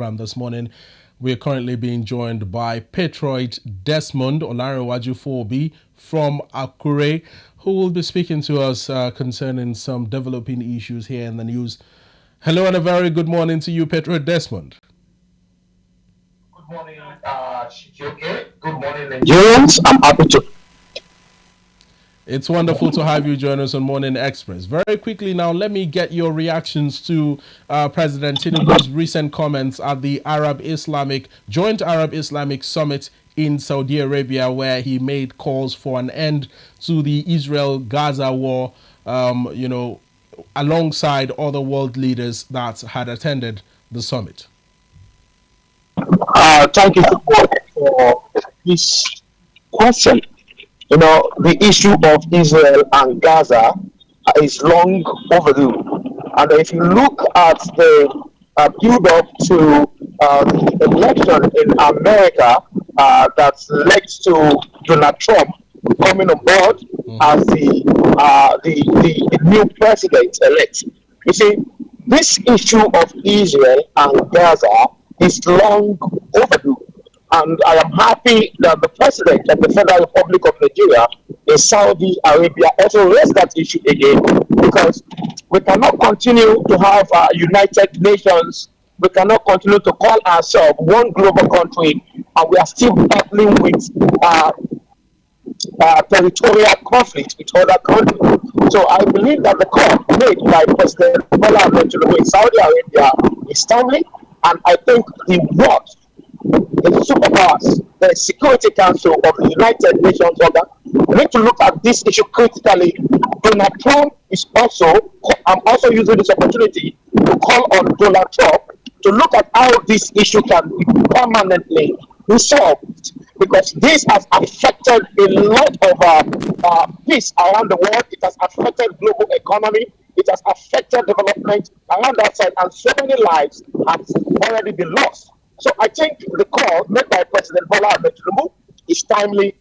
program this morning. We are currently being joined by Patriot Desmond Patriot Fowobi from Akure, who will be speaking to us concerning some developing issues here in the news. Hello and a very good morning to you, Patriot Desmond. Good morning, Chike. Good morning, Nigerians. I'm happy to. It's wonderful to have you join us on Morning Express. Very quickly now, let me get your reactions to President Tinubu's recent comments at the Joint Arab Islamic Summit in Saudi Arabia, where he made calls for an end to the Israel-Gaza war, alongside other world leaders that had attended the summit. Thank you for this question. You know, the issue of Israel and Gaza is long overdue. And if you look at the build-up to the election in America that led to Donald Trump coming on board as the new president-elect, you see, this issue of Israel and Gaza is long overdue. And I am happy that the president of the Federal Republic of Nigeria in Saudi Arabia also raised that issue again, because we cannot continue to have United Nations. We cannot continue to call ourselves one global country, and we are still battling with territorial conflict with other countries. So I believe that the call made by President Tinubu in Saudi Arabia is timely, and I think the superpowers, the Security Council of the United Nations organ, need to look at this issue critically. Donald Trump is I'm also using this opportunity to call on Donald Trump to look at how this issue can be permanently resolved, because this has affected a lot of peace around the world. It has affected global economy. It has affected development around that side, and so many lives have already been lost. So I think the call made by President Tinubu is timely,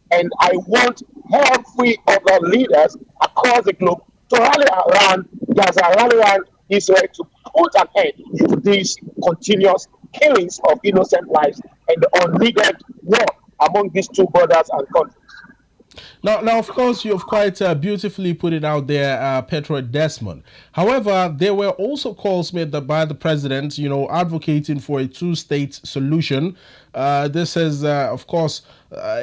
and I want every other leaders across the globe to rally around Gaza, rally around Israel to put an end to these continuous killings of innocent lives and the unneeded war among these two borders and countries. Now, of course, you've quite beautifully put it out there, Patriot Desmond. However, there were also calls made by the president, advocating for a two-state solution. This is, of course,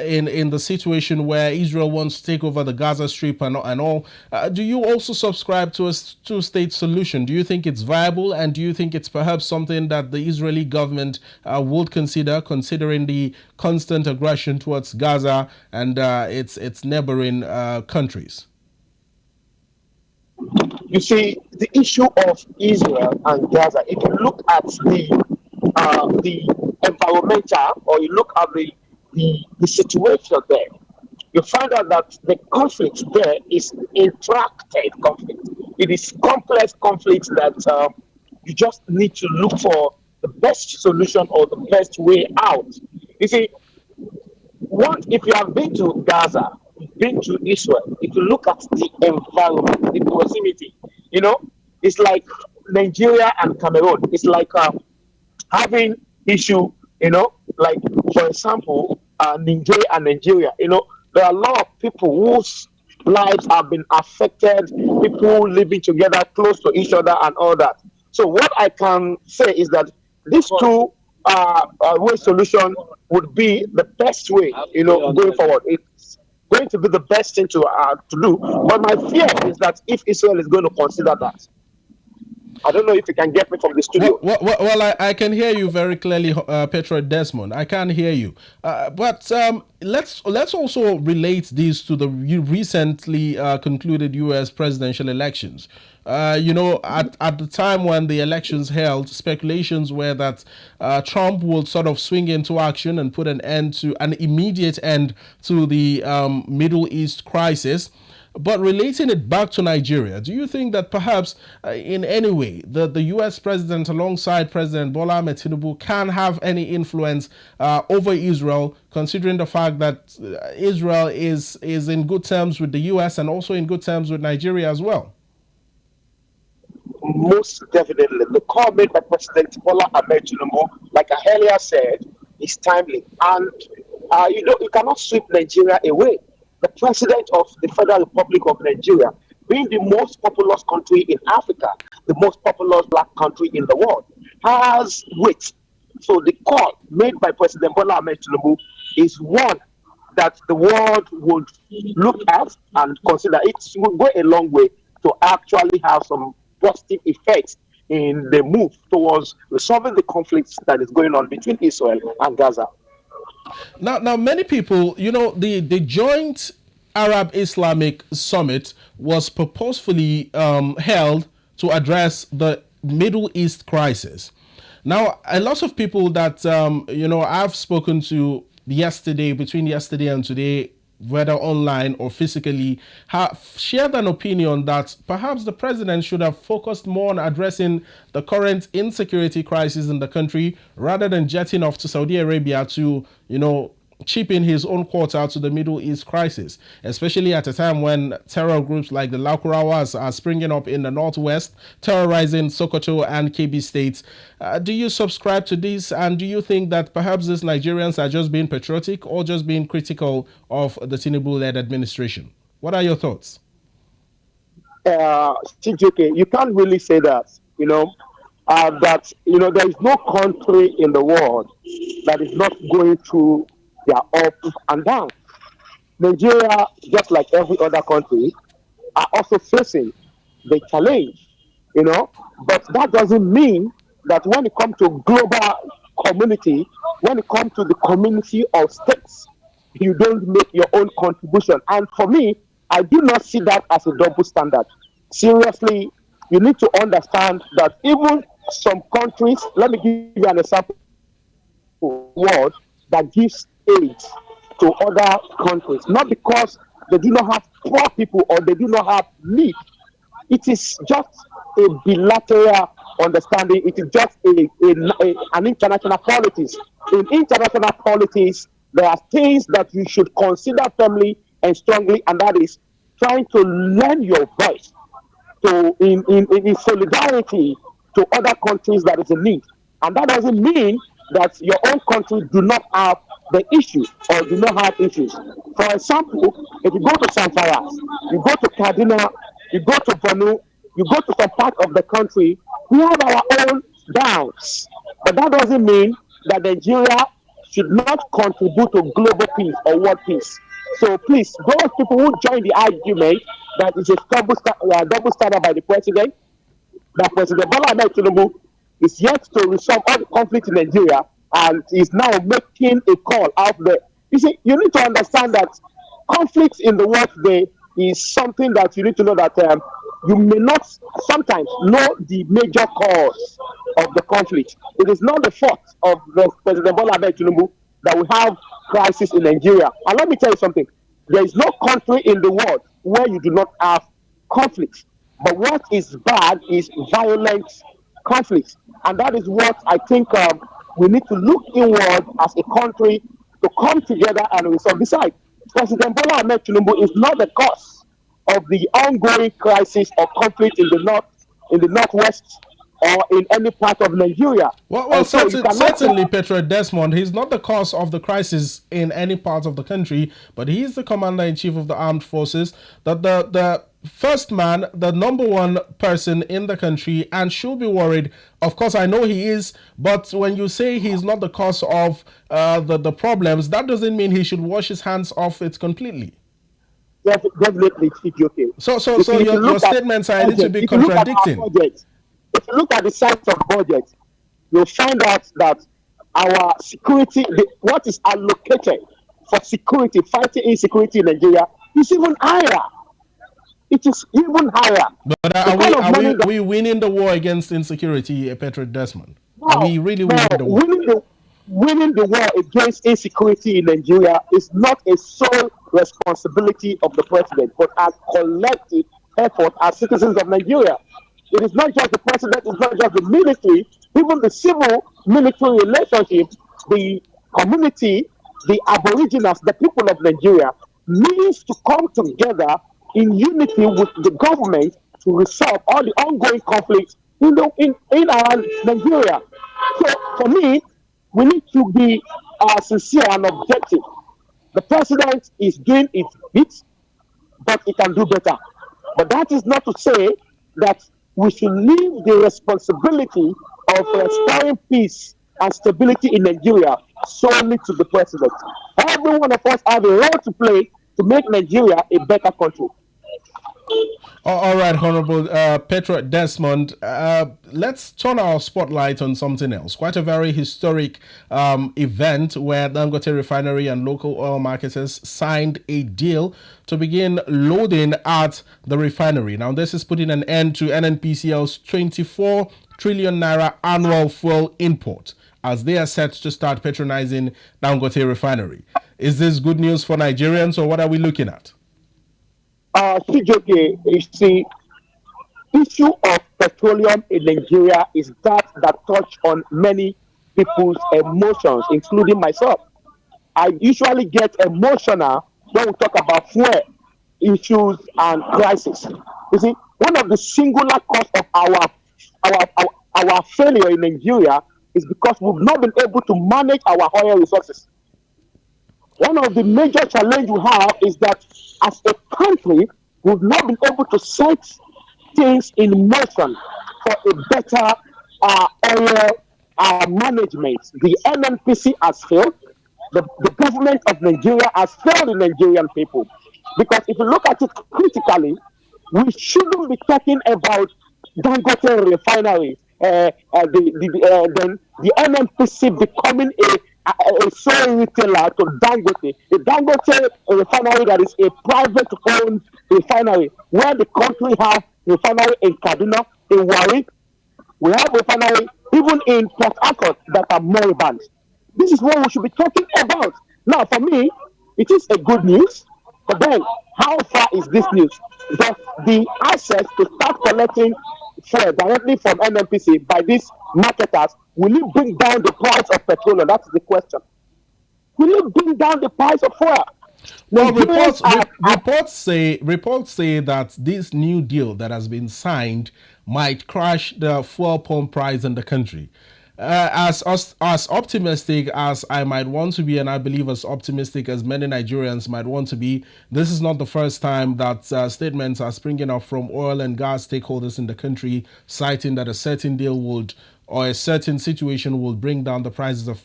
in the situation where Israel wants to take over the Gaza Strip and all. Do you also subscribe to a two-state solution? Do you think it's viable, and do you think it's perhaps something that the Israeli government would consider, considering the constant aggression towards Gaza and its neighboring countries? You see, the issue of Israel and Gaza, if you look at the environmental, or you look at the situation there, you find out that the conflict there is intracted conflict. It is complex conflict that you just need to look for the best solution or the best way out. You see, if you have been to Gaza, been to Israel, if you look at the environment, the proximity, it's like Nigeria and Cameroon. It's like having issue, like, for example, Niger and Nigeria. There are a lot of people whose lives have been affected, people living together close to each other and all that. So what I can say is that these two way solution would be the best way, going forward. It's going to be the best thing to do. But my fear is that if Israel is going to consider that, I don't know if you can get me from the studio. Well, I can hear you very clearly, Patriot Desmond. I can hear you. But let's also relate these to the recently concluded U.S. presidential elections. At the time when the elections held, speculations were that Trump will sort of swing into action and put an immediate end to the Middle East crisis. But relating it back to Nigeria, do you think that perhaps in any way the U.S. president alongside President Bola Ahmed Tinubu can have any influence over Israel, considering the fact that Israel is in good terms with the U.S. and also in good terms with Nigeria as well? Most definitely. The call made by President Bola Ahmed Tinubu, like I earlier said, is timely. And you cannot sweep Nigeria away. The president of the Federal Republic of Nigeria, being the most populous country in Africa, the most populous black country in the world, has weight. So the call made by President Bola Ahmed Tinubu is one that the world would look at and consider. It will go a long way to actually have some positive effects in the move towards resolving the conflicts that is going on between Israel and Gaza. Now, many people, the joint Arab Islamic summit was purposefully held to address the Middle East crisis. Now, a lot of people that I've spoken to between yesterday and today, whether online or physically, have shared an opinion that perhaps the president should have focused more on addressing the current insecurity crisis in the country rather than jetting off to Saudi Arabia to, chip in his own quota to the Middle East crisis, especially at a time when terror groups like the Lakurawas are springing up in the northwest, terrorizing Sokoto and Kebbi states. Do you subscribe to this, and do you think that perhaps these Nigerians are just being patriotic or just being critical of the Tinubu-led administration? What are your thoughts? CJK, you can't really say that, there is no country in the world that is not going through their up and down. Nigeria, just like every other country, are also facing the challenge, but that doesn't mean that when it comes to global community, when it comes to the community of states, you don't make your own contribution. And for me, I do not see that as a double standard. Seriously, you need to understand that even some countries, let me give you an example, world that gives aid to other countries, not because they do not have poor people or they do not have need. It is just a bilateral understanding. It is just an international politics. In international politics, there are things that you should consider firmly and strongly, and that is trying to lend your voice to in solidarity to other countries that is in need. And that doesn't mean that your own country do not have the issue or do not have issues. For example, if you go to Sanfara, you go to Kaduna, you go to Borno, you go to some part of the country, we have our own downs. But that doesn't mean that Nigeria should not contribute to global peace or world peace. So please, those people who join the argument that it's a double standard by the president, that President Bola Ahmed Tinubu is yet to resolve all the conflict in Nigeria and is now making a call out there. You see, you need to understand that conflict in the world today is something that you need to know that you may not sometimes know the major cause of the conflict. It is not the fault of President Bola Ahmed Tinubu that we have crisis in Nigeria. And let me tell you something. There is no country in the world where you do not have conflict. But what is bad is violent conflict. And that is what I think we need to look inward as a country to come together and resolve. Besides, President Bola Ahmed Tinubu is not the cause of the ongoing crisis or conflict in the northwest, or in any part of Nigeria. Well, certainly, Patriot Desmond, he's not the cause of the crisis in any part of the country, but he's the commander-in-chief of the armed forces, the first man, the number one person in the country, and should be worried. Of course, I know he is, but when you say he's not the cause of the problems, that doesn't mean he should wash his hands off it completely. Definitely, okay. So your statements are a little bit contradicting. If you look at the size of budget, you'll find out that our security, what is allocated for security, fighting insecurity in Nigeria, is even higher. It is even higher. But are we winning the war against insecurity, Patriot Desmond? No, are we really winning the war? Winning the war against insecurity in Nigeria is not a sole responsibility of the president, but a collective effort as citizens of Nigeria. It is not just the president, it's not just the military, even the civil military relationship, the community, the aboriginals, the people of Nigeria needs to come together in unity with the government to resolve all the ongoing conflicts in our Nigeria. So for me, we need to be sincere and objective. The president is doing its bit, but he can do better. But that is not to say that we should leave the responsibility of restoring peace and stability in Nigeria solely to the president. Every one of us have a role to play to make Nigeria a better country. All right, Honorable Patriot Desmond. Let's turn our spotlight on something else. Quite a very historic event where Dangote Refinery and local oil marketers signed a deal to begin loading at the refinery. Now, this is putting an end to NNPCL's 24 trillion naira annual fuel import, as they are set to start patronizing Dangote Refinery. Is this good news for Nigerians, or what are we looking at? CJK, you see, issue of petroleum in Nigeria is that touch on many people's emotions, including myself. I usually get emotional when we talk about fuel issues and crisis. You see, one of the singular cause of our failure in Nigeria is because we've not been able to manage our oil resources. One of the major challenges we have is that as a country, we've not been able to set things in motion for a better oil management. The NNPC has failed. The government of Nigeria has failed the Nigerian people. Because if you look at it critically, we shouldn't be talking about Dangote refinery, the NNPC becoming a sole retailer to Dangote. The Dangote refinery that is a private-owned refinery, where the country has refinery in Kaduna, in Warri. We have refinery even in Port Harcourt that are moribund. This is what we should be talking about. Now, for me, it is a good news. But then, how far is this news? Does the access to start collecting fuel directly from NNPC by these marketers, will it bring down the price of petrol? That's the question. Will it bring down the price of fuel? Well, reports say that this new deal that has been signed might crash the fuel pump price in the country. As optimistic as I might want to be, and I believe as optimistic as many Nigerians might want to be, this is not the first time that statements are springing up from oil and gas stakeholders in the country, citing that a certain deal would, or a certain situation will bring down the prices of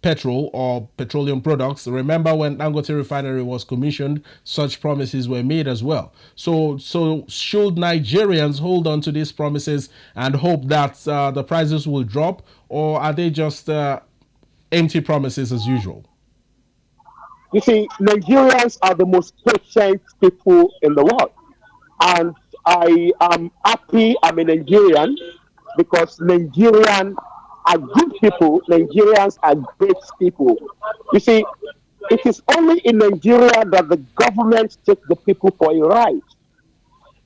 petrol or petroleum products. Remember when Dangote Refinery was commissioned, such promises were made as well. So should Nigerians hold on to these promises and hope that the prices will drop, or are they just empty promises as usual? You see, Nigerians are the most patient people in the world. And I am happy I'm a Nigerian, because Nigerians are good people, Nigerians are great people. You see, it is only in Nigeria that the government takes the people for a ride.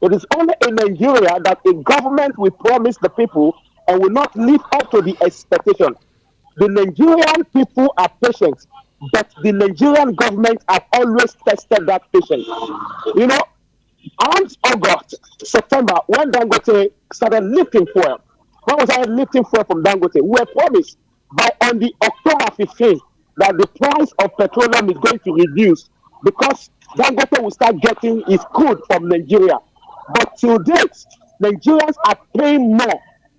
It is only in Nigeria that a government will promise the people and will not live up to the expectation. The Nigerian people are patient, but the Nigerian government have always tested that patience. You know, around August, September, when Dangote started lifting fuel, when we started lifting fuel from Dangote, we were promised by on the October 15th that the price of petroleum is going to reduce because Dangote will start getting his crude from Nigeria. But to date, Nigerians are paying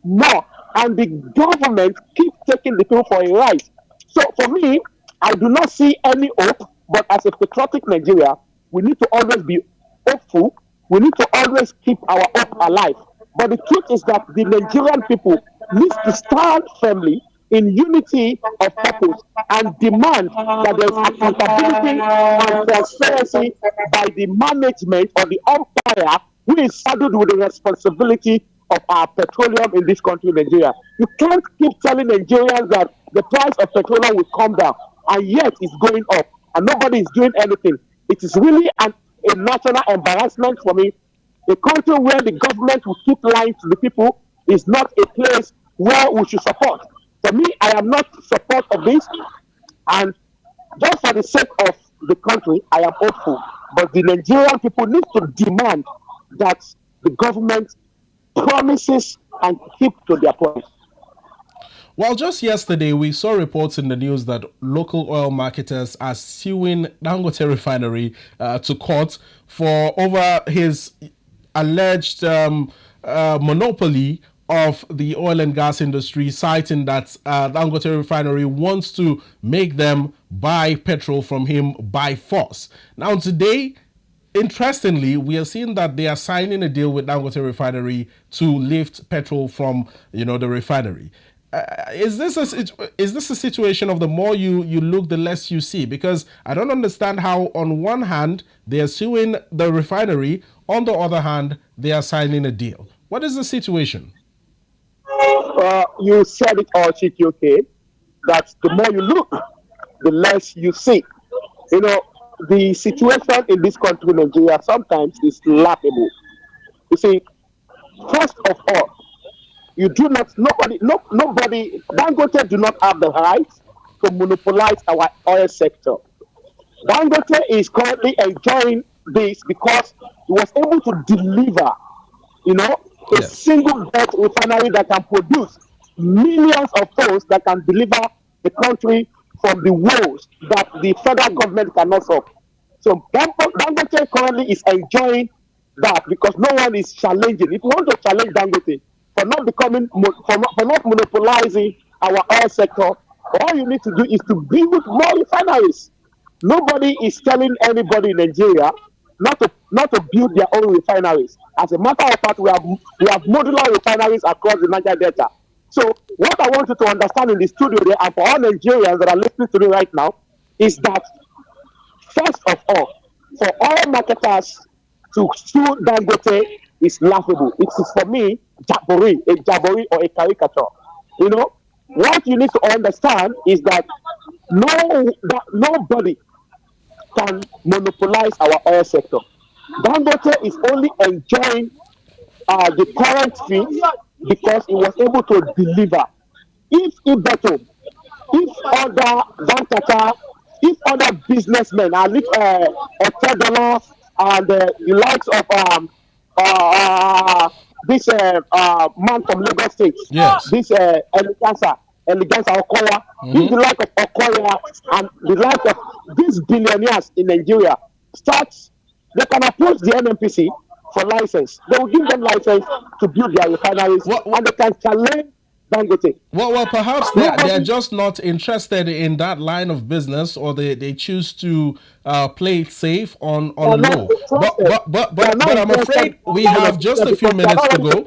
more, and the government keeps taking the people for a ride. So for me, I do not see any hope, but as a patriotic Nigeria, we need to always be hopeful. We need to always keep our hope alive. But the truth is that the Nigerian people need to stand firmly in unity of purpose and demand that there is accountability and transparency by the management or the umpire who is saddled with the responsibility of our petroleum in this country, Nigeria. You can't keep telling Nigerians that the price of petroleum will come down, and yet it's going up, and nobody is doing anything. It is really a national embarrassment for me. A country where the government will keep lying to the people is not a place where we should support. For me, I am not support of this, and just for the sake of the country, I am hopeful. But the Nigerian people need to demand that the government promises and keep to their promise. Well, just yesterday, we saw reports in the news that local oil marketers are suing Dangote refinery to court for over his alleged monopoly of the oil and gas industry, citing that Dangote refinery wants to make them buy petrol from him by force. Now, today, interestingly, we are seeing that they are signing a deal with Dangote refinery to lift petrol from the refinery. Is this a situation of the more you look, the less you see? Because I don't understand how, on one hand, they are suing the refinery, on the other hand, they are signing a deal. What is the situation? You said it all, Chikioke, that the more you look, the less you see. The situation in this country, Nigeria, sometimes is laughable. You see, first of all, nobody, Dangote do not have the right to monopolize our oil sector. Dangote is currently enjoying this because he was able to deliver, a single belt refinery that can produce millions of tons that can deliver the country from the woes that the federal government cannot solve. So Dangote currently is enjoying that because no one is challenging. If you want to challenge Dangote for not monopolizing our oil sector, all you need to do is to build more refineries. Nobody is telling anybody in Nigeria not to build their own refineries. As a matter of fact, we have modular refineries across the Niger Delta. So what I want you to understand in the studio there, and for all Nigerians that are listening to me right now, is that first of all, for all marketers to sue Dangote is laughable. It is, for me, a jabori or a caricature. What you need to understand is that nobody can monopolize our oil sector. Dangote is only enjoying the current fee because he was able to deliver. If other businessmen are like $10 and the likes of this man from Lagos State, yes, this Eleganza Okoya, if the like of Okoya and the like of these billionaires in Nigeria they can approach the NNPC for license. They will give them license to build their refineries, and they can challenge Dangote. Well, perhaps they're just not interested in that line of business, or they choose to play it safe on low. But I'm afraid we have just a few minutes to go.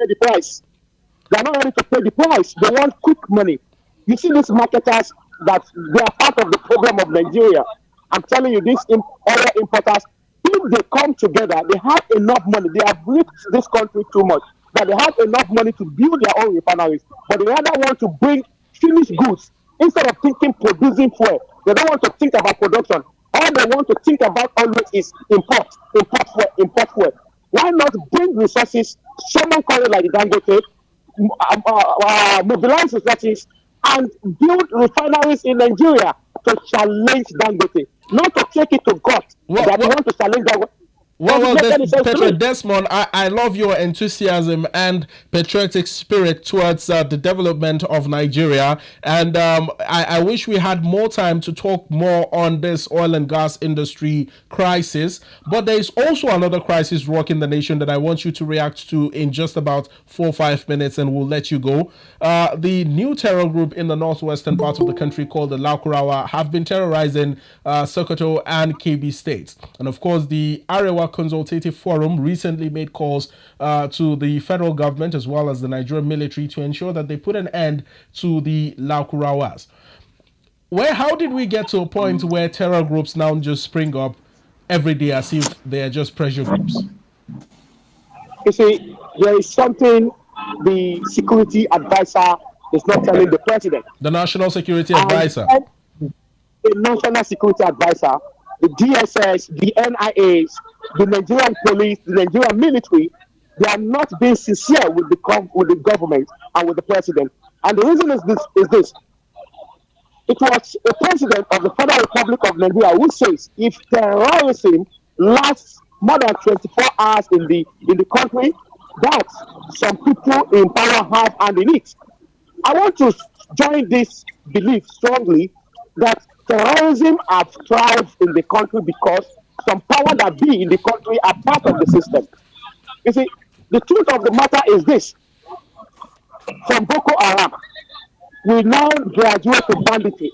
They're not ready to pay the price. They want quick money. You see these marketers that they are part of the problem of Nigeria. I'm telling you, these oil importers, if they come together, they have enough money. They have ripped this country too much that they have enough money to build their own refineries, but they rather want to bring finished goods instead of producing fuel. They don't want to think about production. All they want to think about always is import fuel. Why not bring resources, someone call it like Dangote, mobilize resources and build refineries in Nigeria to challenge Dangote, not to take it to court. They want to challenge Dangote. Well, Patriot Desmond, I love your enthusiasm and patriotic spirit towards the development of Nigeria, and I wish we had more time to talk more on this oil and gas industry crisis. But there is also another crisis rocking the nation that I want you to react to in just about 4 or 5 minutes, and we'll let you go. The new terror group in the northwestern part of the country called the Lakurawa have been terrorizing Sokoto and Kebbi states, and of course the Arewa Consultative Forum recently made calls to the federal government as well as the Nigerian military to ensure that they put an end to the Lakurawas. How did we get to a point where terror groups now just spring up every day as if they are just pressure groups? You see, there is something the security advisor is not telling the president. The National Security Advisor. The National Security Advisor, the DSS, the NIAs, the Nigerian police, the Nigerian military, they are not being sincere with the government and with the president. And the reason is this. It was a president of the Federal Republic of Nigeria who says if terrorism lasts more than 24 hours in the country, that some people in power have hand in it. I want to join this belief strongly that terrorism have thrived in the country because some power that be in the country are part of the system. You see, the truth of the matter is this: from Boko Haram, we now graduate to banditry.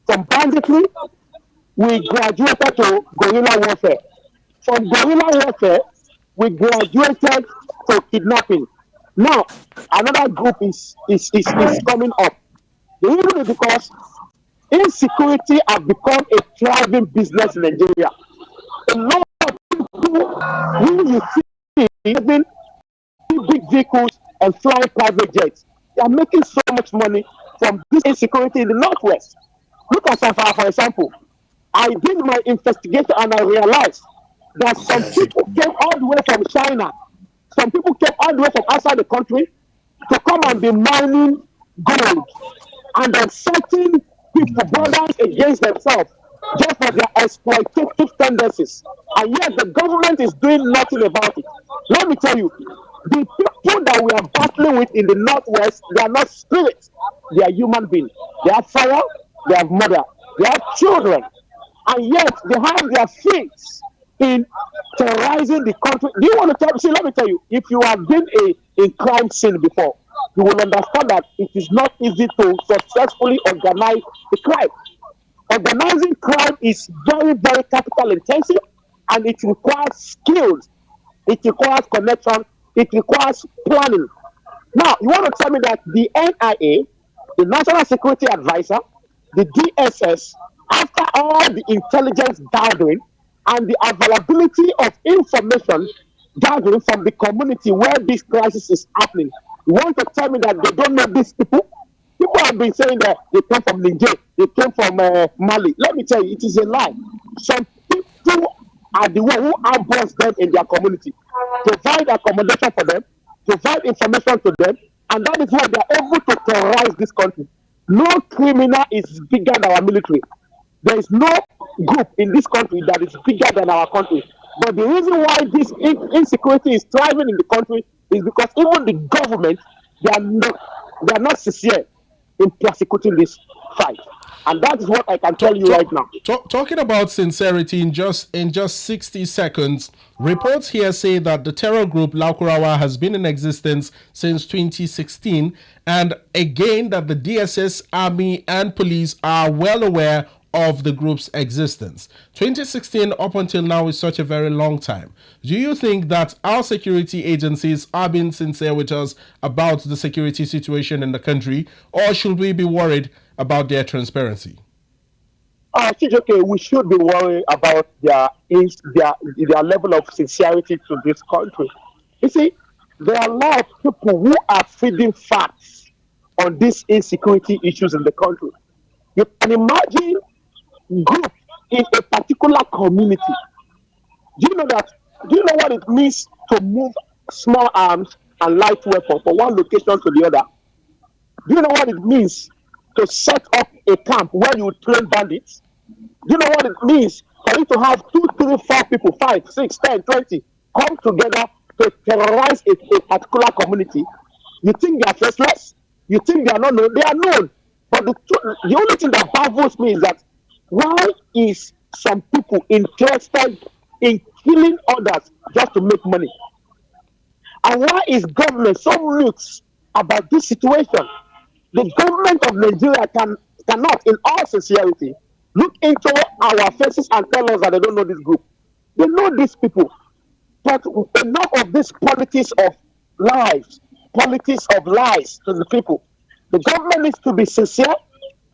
From banditry, we graduated to guerrilla warfare. From guerrilla warfare, we graduated to kidnapping. Now, another group is coming up. The reason is because insecurity has become a thriving business in Nigeria. A lot of people who you see having big vehicles and flying private jets, they are making so much money from this insecurity in the northwest. Look at Safari, for example. I did my investigation and I realized that some people came all the way from China. Some people came all the way from outside the country to come and be mining gold and then setting people brothers against themselves just for their exploitative tendencies. And yet the government is doing nothing about it. Let me tell you, the people that we are battling with in the northwest, they are not spirits, they are human beings. They have fire, they have mother, they have children, and yet they have their feet in terrorizing the country. Do you want to tell me? See, let me tell you, if you have been a crime scene before, you will understand that it is not easy to successfully organize the crime. Organizing crime is very, very capital intensive, and it requires skills, it requires connection, it requires planning. Now, you want to tell me that the NIA, the National Security Advisor, the DSS, after all the intelligence gathering and the availability of information gathering from the community where this crisis is happening, you want to tell me that they don't know these people? People have been saying that they came from Niger, they came from Mali. Let me tell you, it is a lie. Some people are the one who ambushed them in their community, provide accommodation for them, provide information to them, and that is why they are able to terrorize this country. No criminal is bigger than our military. There is no group in this country that is bigger than our country. But the reason why this insecurity is thriving in the country is because even the government, they are not sincere in prosecuting this fight. And that is what I can tell you right now. Talking about sincerity in just 60 seconds, reports here say that the terror group Lakurawa has been in existence since 2016, and again that the DSS, army, and police are well aware of the group's existence. 2016 up until now is such a very long time. Do you think that our security agencies are being sincere with us about the security situation in the country, or should we be worried about their transparency? Okay, we should be worried about their level of sincerity to this country. You see, there are a lot of people who are feeding facts on these insecurity issues in the country. You can imagine group in a particular community. Do you know that? Do you know what it means to move small arms and light weapons from one location to the other? Do you know what it means to set up a camp where you train bandits? Do you know what it means for you to have 2, 3, 4 people, 5, 6, 10, 20 come together to terrorize a particular community? You think they are faceless? You think they are not known? They are known. But the only thing that baffles me is that why is some people interested in killing others just to make money? And why is government so mixed about this situation? The government of Nigeria cannot, in all sincerity, look into our faces and tell us that they don't know this group. They know these people. But enough of this politics of lies to the people. The government needs to be sincere.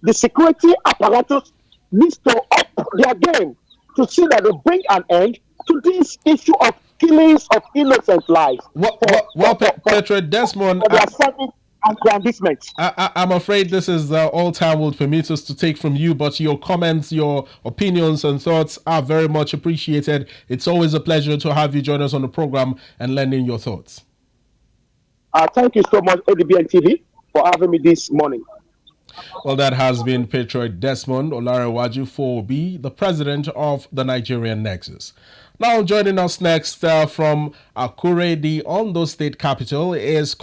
The security apparatus needs to up their game to see that they bring an end to this issue of killings of innocent lives. Patriot Desmond, I'm afraid this is all time will permit us to take from you, but your comments, your opinions and thoughts are very much appreciated. It's always a pleasure to have you join us on the program and lend in your thoughts. Thank you so much, ADBN TV, for having me this morning. Well, that has been Patriot Desmond Patriot Fowobi, the president of the Nigeria Nexus. Now joining us next from Akure, the Ondo State capital, is